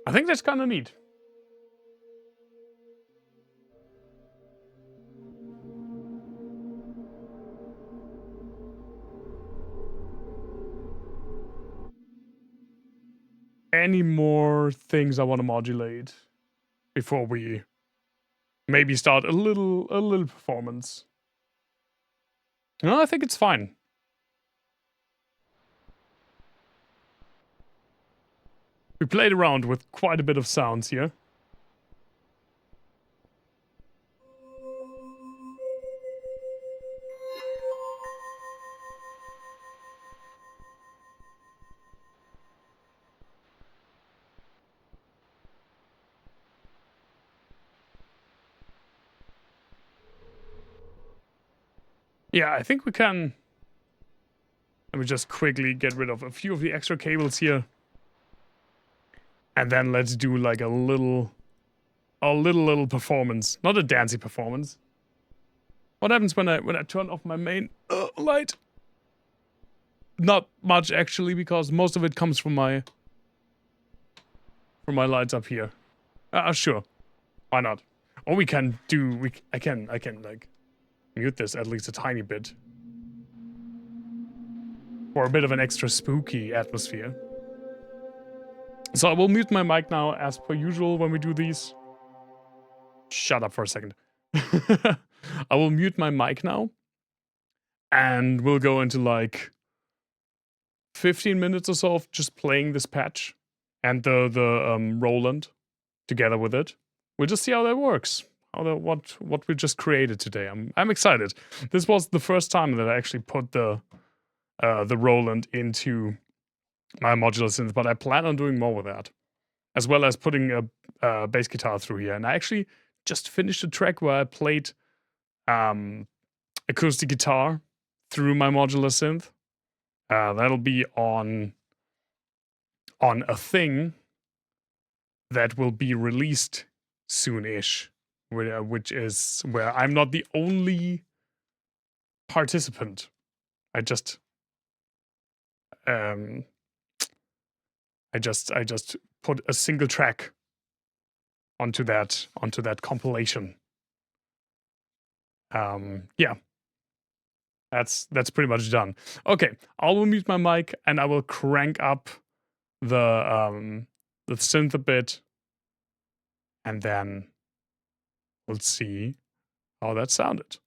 I think that's kind of neat. Any more things I want to modulate before we maybe start a little performance? No, I think it's fine. We played around with quite a bit of sounds here. Yeah, I think we can. Let me just quickly get rid of a few of the extra cables here. And then let's do like a little performance. Not a dancey performance. What happens when I turn off my main light? Not much actually, because most of it comes from my lights up here. Sure. Why not? Or we can do I can like mute this at least a tiny bit. For a bit of an extra spooky atmosphere. So I will mute my mic now as per usual when we do these. Shut up for a second. I will mute my mic now. And we'll go into like 15 minutes or so of just playing this patch and the Roland together with it. We'll just see how that works. What we just created today. I'm excited. This was the first time that I actually put the Roland into my modular synth, but I plan on doing more with that, as well as putting a bass guitar through here. And I actually just finished a track where I played acoustic guitar through my modular synth. That'll be on a thing that will be released soon-ish, which is where I'm not the only participant. I just put a single track onto that compilation. Yeah. That's pretty much done. Okay, I will mute my mic and I will crank up the synth a bit, and then we'll see how that sounded.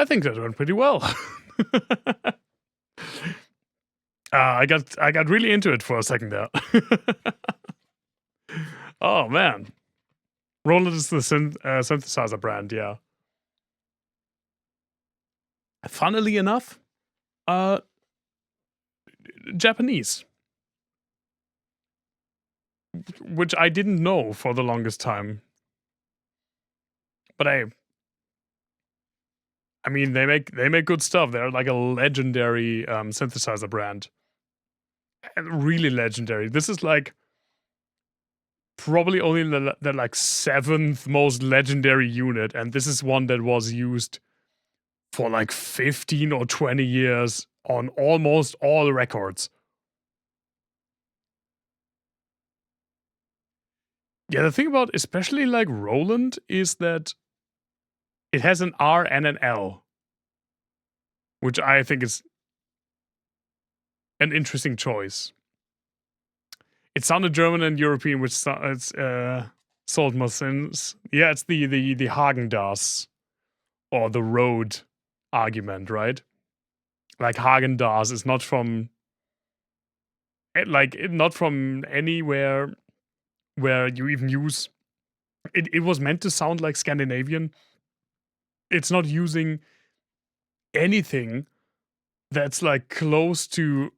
I think that went pretty well. I got really into it for a second there. Oh man, Roland is the synthesizer brand, yeah. Funnily enough, Japanese, which I didn't know for the longest time. But I mean, they make good stuff. They're like a legendary synthesizer brand, and really legendary. This is like probably only the like 7th most legendary unit, and this is one that was used for like 15 or 20 years on almost all records. Yeah, the thing about especially like Roland is that it has an R and an L, which I think is an interesting choice. It sounded German and European, which it's sold more sense. Yeah, it's the Häagen-Dazs or the road argument, right? Like Häagen-Dazs is not from not from anywhere where you even use it. It was meant to sound like Scandinavian. It's not using anything that's like close to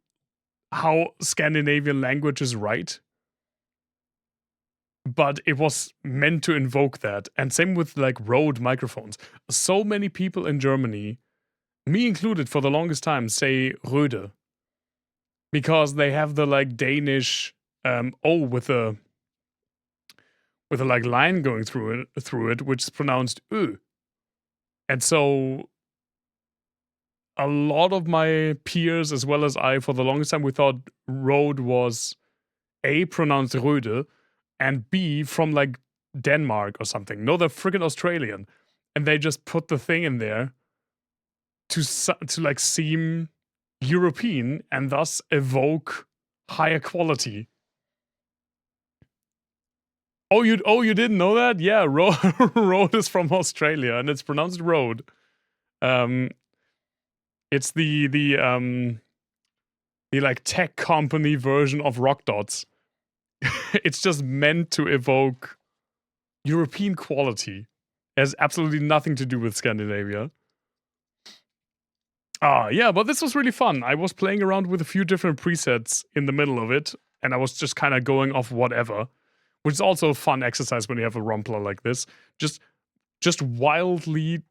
how Scandinavian languages write, but it was meant to invoke that. And same with like Rode microphones. So many people in Germany, me included for the longest time, say Röde because they have the like Danish O with a like line going through it, which is pronounced Ö. And so a lot of my peers, as well as I, for the longest time, we thought Rode was A, pronounced Röde, and B, from like Denmark or something. No, they're freaking Australian. And they just put the thing in there to like seem European and thus evoke higher quality. Oh, you didn't know that? Yeah, Rode is from Australia and it's pronounced Rode. It's the like tech company version of Rock Dots. It's just meant to evoke European quality. It has absolutely nothing to do with Scandinavia. Yeah, but this was really fun. I was playing around with a few different presets in the middle of it, and I was just kind of going off whatever, which is also a fun exercise when you have a rompler like this. Just wildly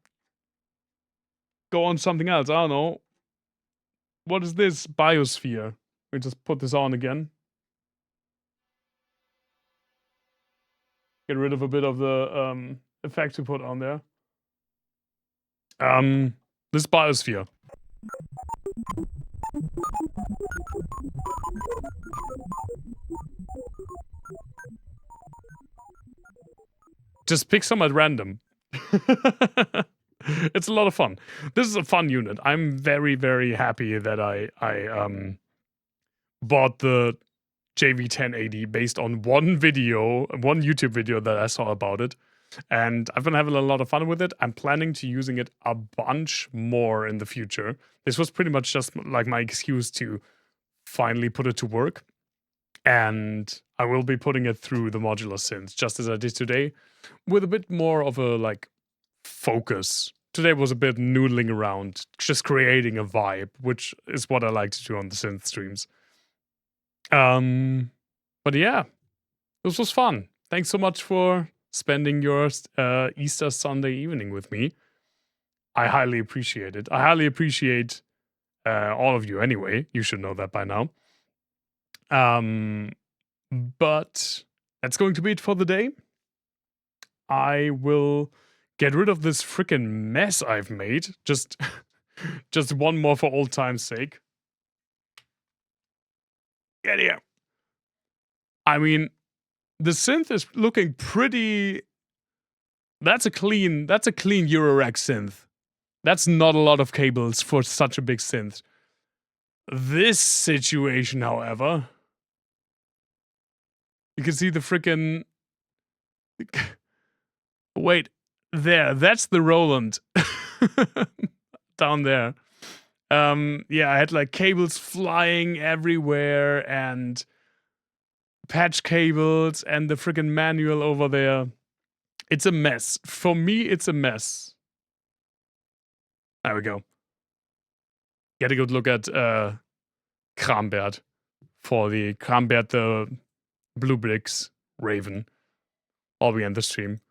go on something else. I don't know. What is this? Biosphere. We just put this on again. Get rid of a bit of the effect we put on there. This Biosphere. Just pick some at random. It's a lot of fun. This is a fun unit. I'm very, very happy that I bought the JV-1080 based on one YouTube video that I saw about it. And I've been having a lot of fun with it. I'm planning to using it a bunch more in the future. This was pretty much just like my excuse to finally put it to work. And I will be putting it through the modular synths, just as I did today, with a bit more of a like focus. Today was a bit noodling around, just creating a vibe, which is what I like to do on the synth streams. But yeah, this was fun. Thanks so much for spending your Easter Sunday evening with me. I highly appreciate it. I highly appreciate all of you anyway. You should know that by now. But that's going to be it for the day. I will get rid of this freaking mess I've made. Just one more for old time's sake. Get here. I mean, the synth is looking pretty. That's a clean Eurorack synth. That's not a lot of cables for such a big synth. This situation, however, you can see the freaking. Wait, there. That's the Roland. down there. Yeah, I had like cables flying everywhere and patch cables and the freaking manual over there. It's a mess. For me, it's a mess. There we go. Get a good look at Krambert for the Krambert, the Blue Bricks Raven. I'll be in the stream.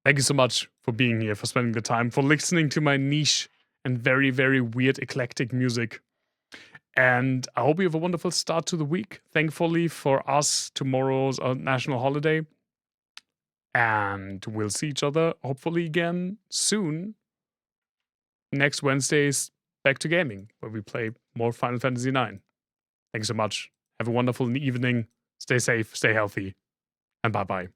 Thank you so much for being here, for spending the time, for listening to my niche and very, very weird, eclectic music. And I hope you have a wonderful start to the week. Thankfully for us, tomorrow's a national holiday. And we'll see each other hopefully again soon. Next Wednesday's Back to Gaming, where we play more Final Fantasy IX. Thanks so much. Have a wonderful evening. Stay safe, stay healthy, and bye-bye.